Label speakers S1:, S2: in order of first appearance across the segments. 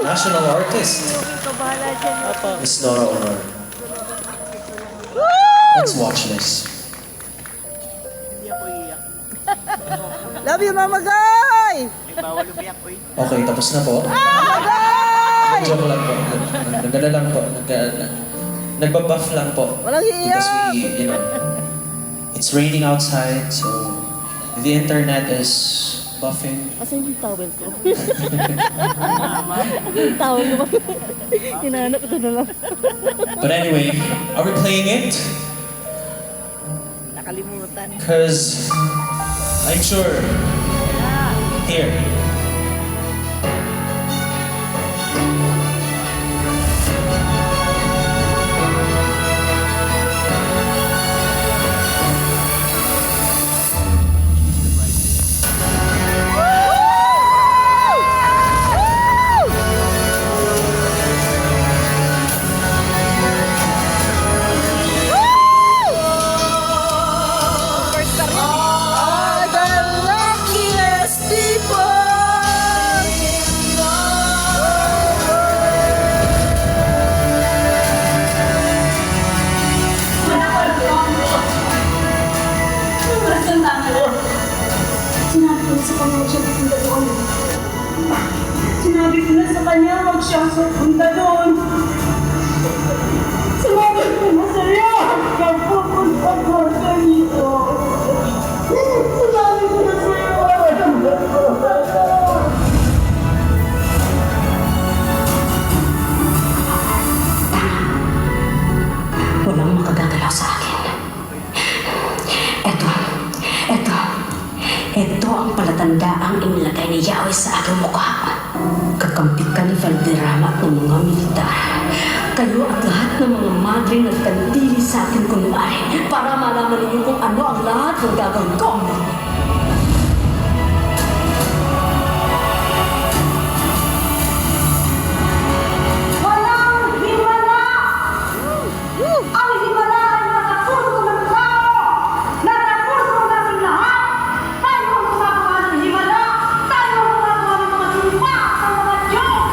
S1: national artist,
S2: Ikaw bahala dyan.
S1: Miss Nora Honor. Let's watch this.
S2: Hindi ako iiyak.
S3: Love you, Mama Guy!
S2: May bawal umiyak ko eh.
S1: Okay, tapos na po.
S3: Mama Guy!
S1: Joke lang po. Nagdala lang po. Nagbabuff lang po.
S3: Walang
S1: Because
S3: iiyak!
S1: we, it's raining outside, so the internet is buffing.
S3: Asan yung towel ko? Yung towel ko. Hinahanap ko na lang.
S1: But anyway, are we playing it?
S2: Nakalimutan.
S1: Because I'm sure here.
S3: Are the luckiest people!
S4: Sinabi ko na sa kanya huwag siya pupunta doon. Sinabi ko na sa kanya huwag siya pupunta doon. Sinabi ko na sa'yo, huwag pupunta doon dito. Sinabi ko na sa'yo, huwag pupunta doon.
S5: Walang makagagalaw sa akin. Ito ang palatandaang inilagay ni Yahweh sa aking mukha. Kakampi ka ni Valderrama at ng mga militar. Kayo at lahat ng mga madre nagkandili sa akin kunwari para malaman ninyo kung ano ang lahat ng gagawin ko.
S4: Walang himala! Ang himala ay nakapuso ng tao! Nakapuso natin lahat! Tayo ang gumagawa ng himala! Tayo ang gumagawa ng mga sumpa sa mga Diyos!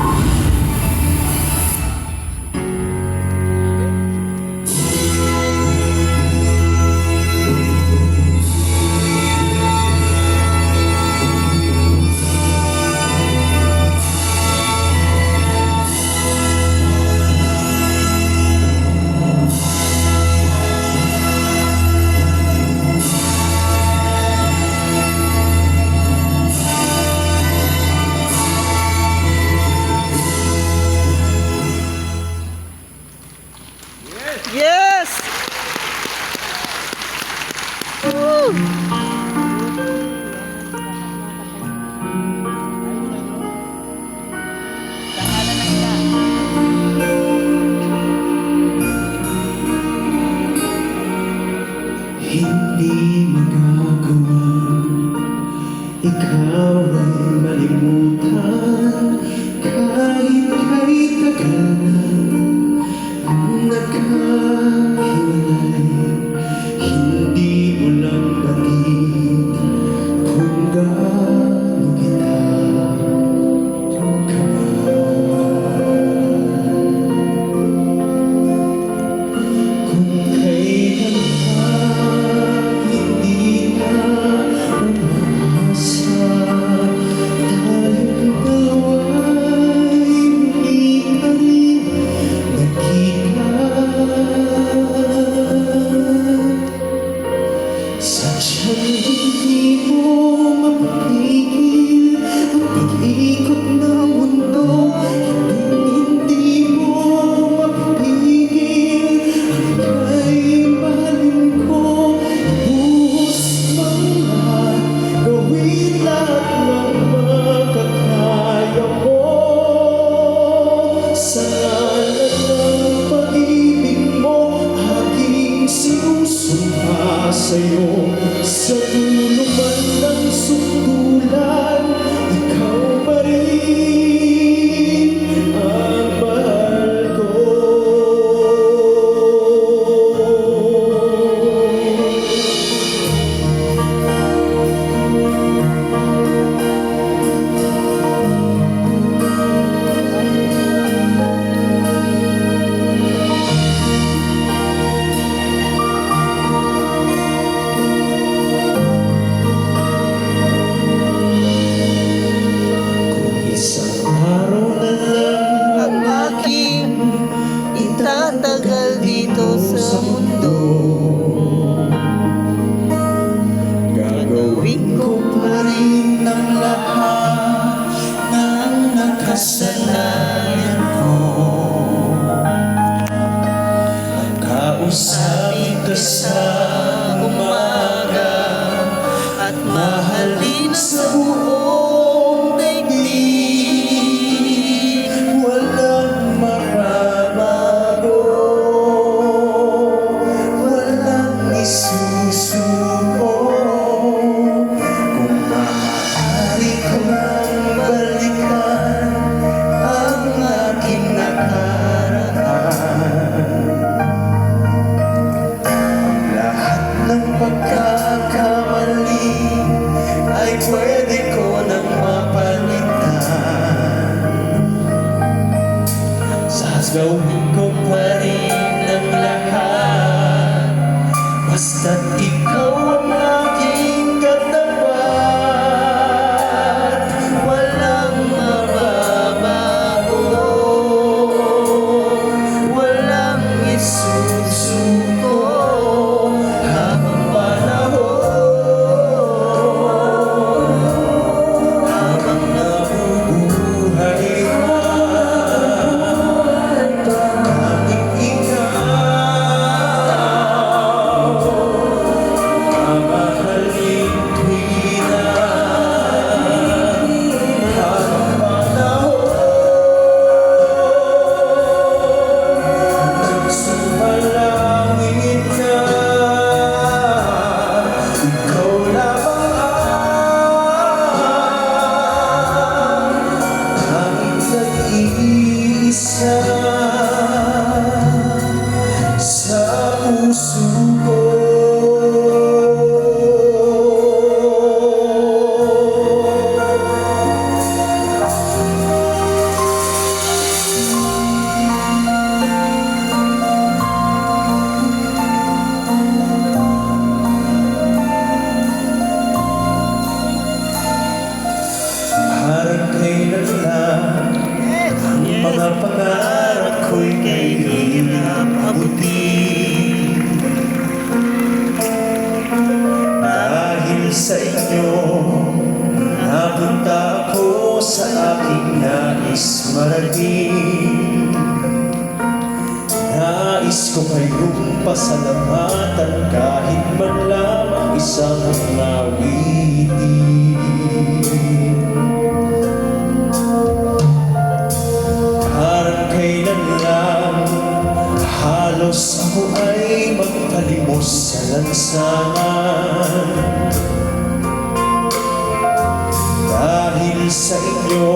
S1: kasalanan ko. Kausapin ka sa umaga at mahalin sa buong daigdig. Walang makabago, walang isusuko. Kung maaari ko nang balikan ang aking nakaraan, lahat ng pagkakamali ay pwede ko nang mapalitan. Gagawin ko pa rin ang lahat, basta't ikaw ang aking katapat. Walang mababago, walang isusuko habang panahon, habang nabubuhay ka. Kahit ikaw mamahalin tuwina habang panahon, nagsumalangit ka. Ikaw lamang ang nag-iisa sa puso ko. Parang kailan lang ang mga pangarap ko'y kahirap abutin. Dahil sa inyo, napunta ako sa aking nais marating. Nais ko kayong pasalamatan kahit man lamang isang awitin. Parang kailan lang halos ako ay magpalimos sa lansangan. Dahil sa inyo,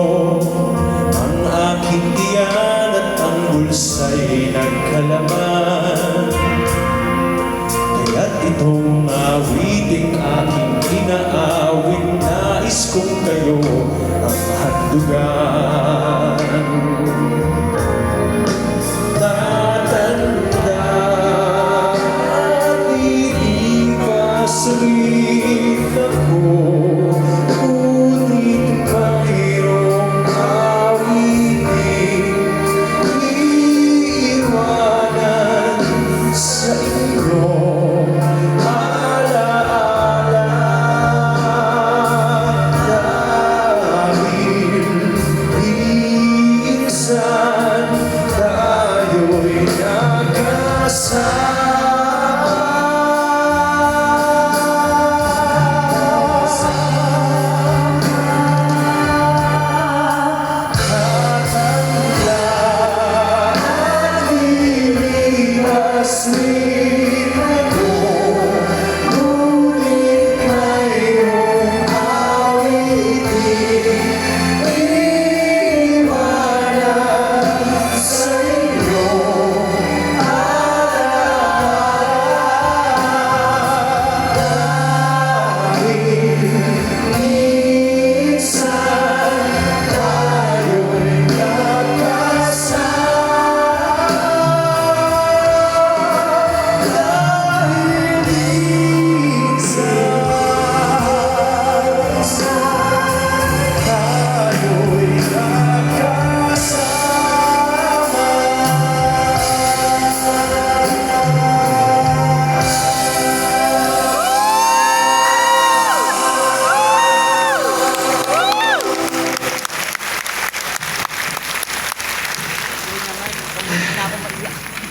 S1: ang aking diyan at ang bulsa'y nagkalaman. Kaya't itong awiting aking inaawit, nais kong kayo ang handog. Tatanda at iibig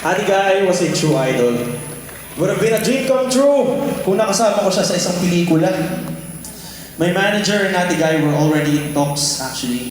S6: Ate Guy was a true idol. Would have been a dream come true kung nakasama ko siya sa isang pelikula. My manager and Ate Guy were already in talks actually